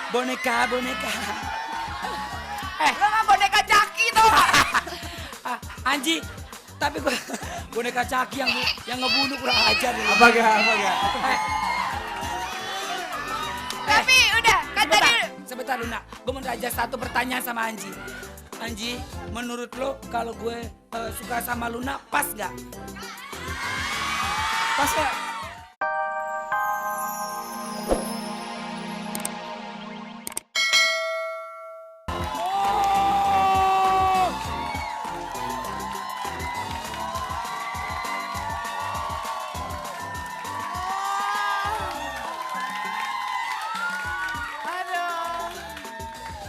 Boneka. Lo mah boneka Caki tuh. Anji, tapi gua boneka Caki yang ngebunuh kurang ajar. Apa gak? Tapi udah, kan tadi... Sebentar Luna, gue mau aja satu pertanyaan sama Anji. Anji, menurut lo kalau gue suka sama Luna pas gak? Pas gak?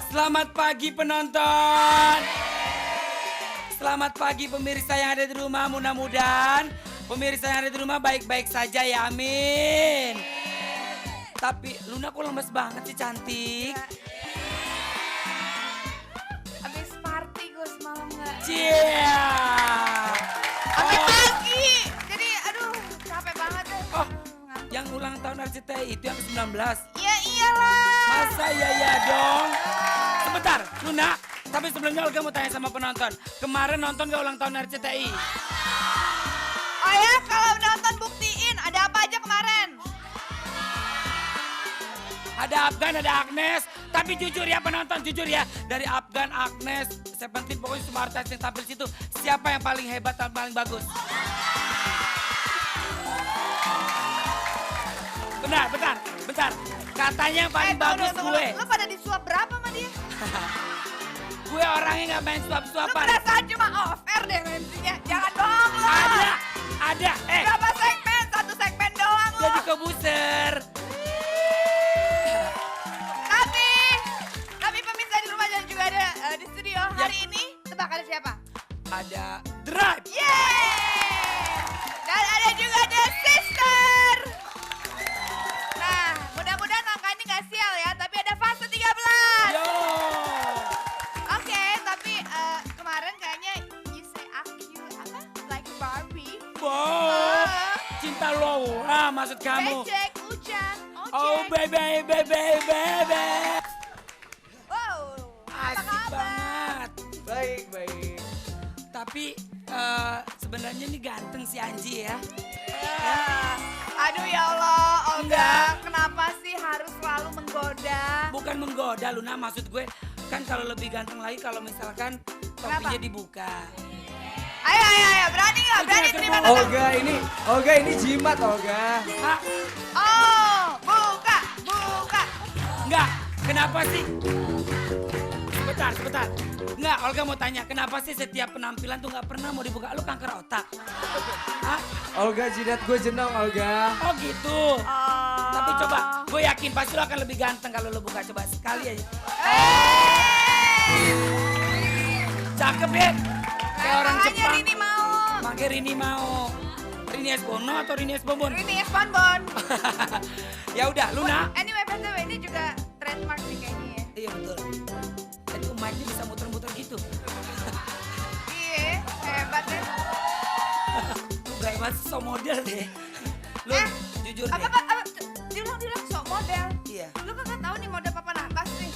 Selamat pagi penonton. Selamat pagi pemirsa yang ada di rumah. Mudah-mudahan pemirsa yang ada di rumah baik-baik saja ya, amin. Tapi Luna kok lemes banget sih, cantik. Abis party gue semalam gak? Cia. Sampai pagi. Jadi aduh capek banget deh. Oh, yang ulang tahun RCTI itu yang ke-19. Ya iyalah. Masa ya dong? Sebentar, Luna. Tapi sebelumnya Olga mau tanya sama penonton. Kemarin nonton gak ulang tahun RCTI? Oh ya, kalau nonton buktiin. Ada apa aja kemarin? Ada Afgan, ada Agnes. Tapi jujur ya penonton, jujur ya. Dari Afgan, Agnes, Seventeen, pokoknya semua artis yang tampil situ. Siapa yang paling hebat dan paling bagus? Bentar. Katanya yang paling bagus gue. Lo pada disuap berapa sama dia? Gue orangnya gak main Lo suap-suapan. perasaan cuma off-air deh MC-nya. Jangan bohong lo. Ada. Berapa segmen? Satu segmen doang lo. Jadi kebuser. Tapi pemirsa di rumah dan juga ada di studio. Hari ini tebak ada siapa? Ada Drive. Yeay! Dan ada juga The Sister. Nah, mudah-mudahan angka ini gak sial ya. Tapi ada fase 13. Yo. Oke, tapi kemarin kayaknya you say aku apa? Like Barbie. Wow. Cinta Laura maksud kamu. Becek, hujan, ojek. Oh baby. Wow, apa Asik kabar? banget. Baik. Tapi sebenarnya ini ganteng si Anji ya. Aduh ya Allah, Olga, Enggak. kenapa sih harus selalu menggoda? Bukan menggoda Luna, maksud gue kan kalau lebih ganteng lagi kalau misalkan topinya dibuka. Ayo, berani nggak? Berani terima tangan. Olga ini jimat Olga. Hah? Oh, buka. Enggak, kenapa sih? Sebentar. Enggak, Olga mau tanya, kenapa sih setiap penampilan tuh nggak pernah mau dibuka? Lu kanker otak? Hah? Olga jidat gue jenong Olga. Oh gitu. Tapi coba, gue yakin pasti lo akan lebih ganteng kalau lo buka. Coba sekali aja. Cakep ya? Kayak orang Makanya Jepang. Rini mau. Makanya Rini mau. Rini es Bono atau Rini es Bonbon? Rini es bonbon. Ya udah, Luna. Anyway, BTW ini juga trademark nih kayaknya ya. Iya betul. Tadi mic-nya bisa muter-muter gitu. Iya, hebat deh. Lu gak hebat, so model deh. Lu jujur deh. Apa? Diulang sok model. Iya. Lu kagak tahu nih model papan atas nih.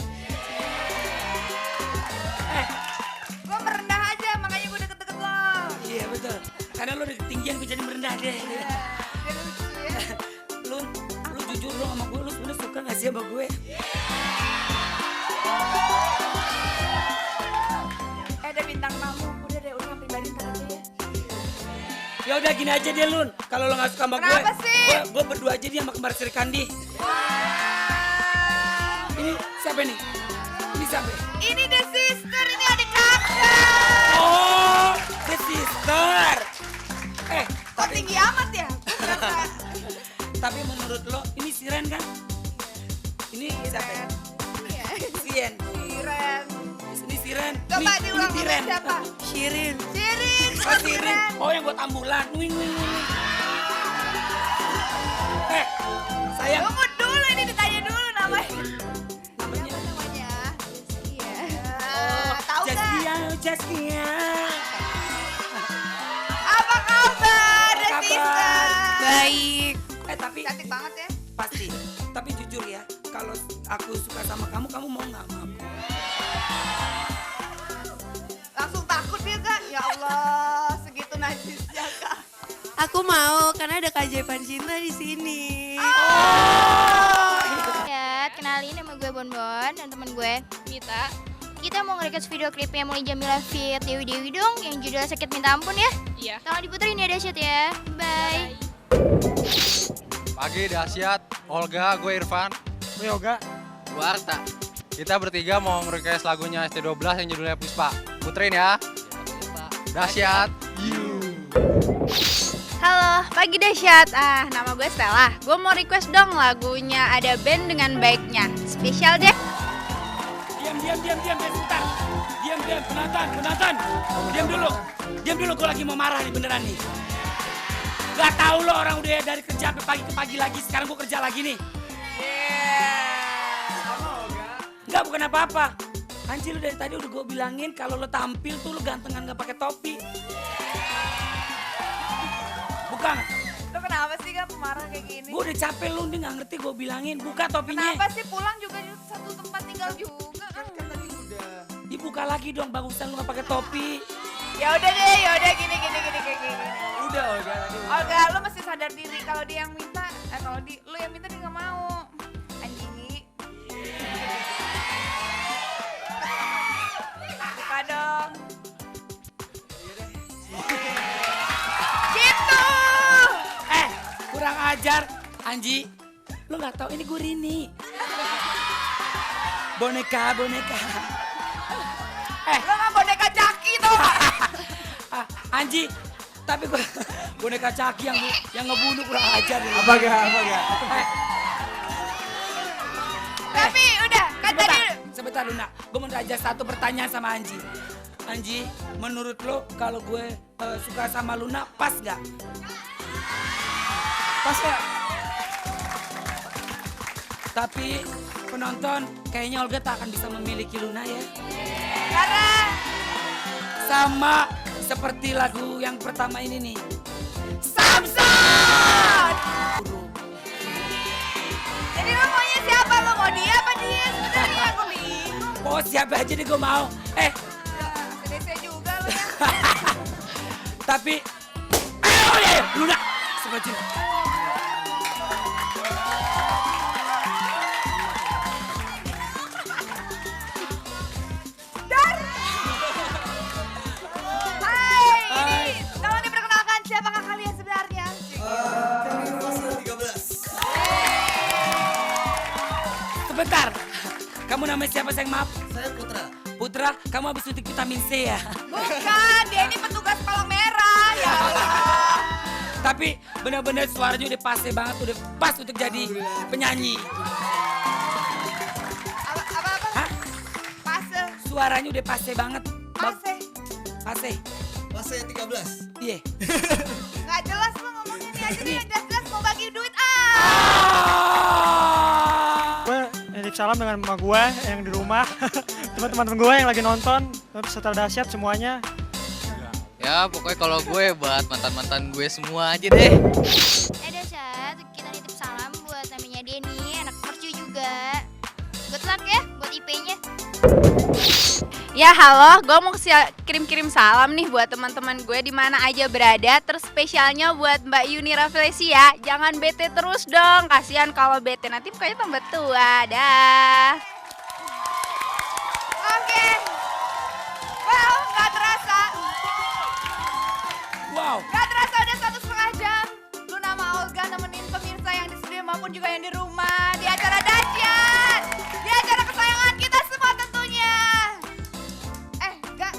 Gua merendah aja, makanya gua deket-deket lo. Iya betul. Karena lu udah ketinggian gue jadi merendah deh. Dia lucu ya. Lu jujur dong sama gue, lu sebenernya suka gak sih sama gue? Ada bintang tamu, udah deh urusan pribadi ntar aja ya. Ya udah gini aja deh Lun, kalau lo gak suka sama gue. Kenapa sih? Gue berdua aja dia sama kembar Sri Kandi. Ini siapa nih? Ini siapa? Ini The Sister, ini adik kakak. Oh, The Sister. Kok tinggi amat ya? Tapi menurut lo ini Siren kan? Ini siapa? Iya. Siren. Siren. Ini Siren. Coba Ini diulang namanya Siren. siapa? Shirin. Sirin. Oh Siren. Oh yang buat ambulan. Wing. Sayang. Tunggu dulu, ini ditanya dulu namanya. Namanya. Siapa namanya? Zaskia. Oh, Tahu nggak? Jaskia. Apa kabar, The Kabar. Sister? Baik. Tapi Cantik banget ya. pasti. Tapi jujur ya, kalau aku suka sama kamu, kamu mau nggak sama aku? Langsung takut dia Kak. Ya Allah, segitu najisnya Kak. Aku mau karena ada keajaiban cinta di sini. Ya, kenalin nama gue Bonbon dan temen gue Mita. Kita mau nge-request video klipnya Molly Jamila Fit Dewi Dewi dong yang judulnya Sakit Minta Ampun ya. Iya. Tolong diputerin ya dahsyat ya. Bye. Pagi dahsyat, Olga, gue Irfan. Gue Yoga. Gue Arta. Kita bertiga mau nge-request lagunya ST12 yang judulnya Puspa. Puterin ya. Dahsyat. Halo, pagi dahsyat. Nama gue Stella. Gue mau request dong lagunya Ada Band Dengan Baiknya. Spesial deh. Diam sebentar. Diam, penonton. Diam dulu, gue lagi mau marah nih beneran nih. Gak tahu lo orang udah dari kerja sampai pagi ke pagi lagi, sekarang gue kerja lagi nih. Enggak, bukan apa-apa. Anjir, lu dari tadi udah gue bilangin kalau lo tampil tuh lo gantengan gak pakai topi. Bukan. Lo kenapa sih Kak pemarah kayak gini? Gue udah capek lu nih gak ngerti gue bilangin. Buka topinya. Kenapa sih pulang juga satu tempat tinggal juga kan? Dibuka lagi dong, bagusan lu gak pakai topi. Ya udah deh, gini. Udah Olga tadi. Olga, lo mesti sadar diri kalau dia yang minta, kalau lu yang minta dia nggak mau. Anjing. Buka dong. Gitu. Kurang ajar, Anji. Lu gak tahu ini gue Rini. Boneka. Lo nggak boneka caki tuh. Anji, tapi gue boneka caki yang ngebunuh kurang ajar. Apa gak? Tapi udah, kan tadi. Sebentar Luna, gue mau aja satu pertanyaan sama Anji. Anji, menurut lo kalau gue suka sama Luna pas gak? Pas ya? Tapi penonton kayaknya Olga tak akan bisa memiliki Luna ya. Karena Sama seperti lagu yang pertama ini nih. Samson. Jadi lo maunya siapa? Lo mau dia apa dia? Sebenarnya aku bingung. Oh siapa aja deh gue mau. CDC juga lo ya. Tapi ayo ya Luna sebajin. Hai, ini tolong diperkenalkan siapakah kalian sebenarnya? Sebentar. Kamu namanya siapa sayang, maaf? Saya Putra. Putra, kamu habis suntik vitamin C ya? Bukan, dia ini petugas palang merah. Ya Allah. Tapi benar-benar suaranya udah pas banget, udah pas untuk jadi penyanyi. Apa? Hah? Pase. Suaranya udah pas banget. Pase. Pase. Fase 13. Iya. Nggak jelas lo ngomongnya ini aja nih yang jelas-jelas mau bagi duit Gue nitip salam dengan mama gue yang di rumah, teman-teman gue yang lagi nonton, peserta dahsyat semuanya. Ya pokoknya kalau gue buat mantan-mantan gue semua aja deh. Dahsyat, kita nitip salam buat namanya Denny, anak mercu juga. Good luck ya buat IP-nya. Ya halo, gue mau kirim-kirim salam nih buat teman-teman gue di mana aja berada. Terus spesialnya buat Mbak Yuni Raflesi ya. Jangan bete terus dong, kasihan kalau bete nanti mukanya tambah tua. Dah. Oke. Well, nggak terasa. Wow. Nggak terasa udah 1,5 jam. Lu nama Olga nemenin pemirsa yang di studio maupun juga yang di rumah di acara dahsyat. Di acara kesayangan kita semua tentunya.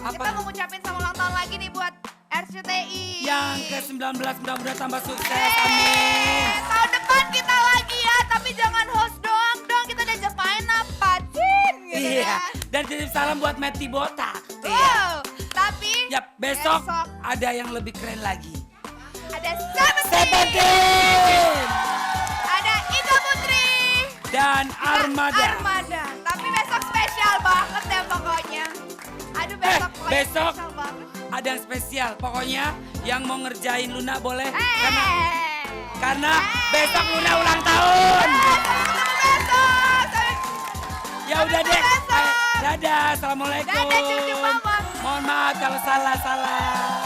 Apa? Kita mau ngucapin sama ulang tahun lagi nih buat RCTI. Yang ke-19 mudah-mudahan tambah sukses, amin. Tahun depan kita lagi ya, tapi jangan host doang dong. Kita diajak main apa, Cin? Gitu Iya. kan. Dan titip salam buat Meti Botak. Wow, tapi Yap, besok ada yang lebih keren lagi. ada Seventeen, Seventeen ada Ika Putri, dan Armada. Tapi besok spesial banget ya pokoknya. Aduh besok pokoknya besok spesial banget. ada yang spesial. Pokoknya yang mau ngerjain Luna boleh Eh. karena besok Luna ulang tahun. Sampai ketemu besok. Ya udah deh. Dadah, assalamualaikum. Dadah cucu mama. Mohon maaf kalau salah.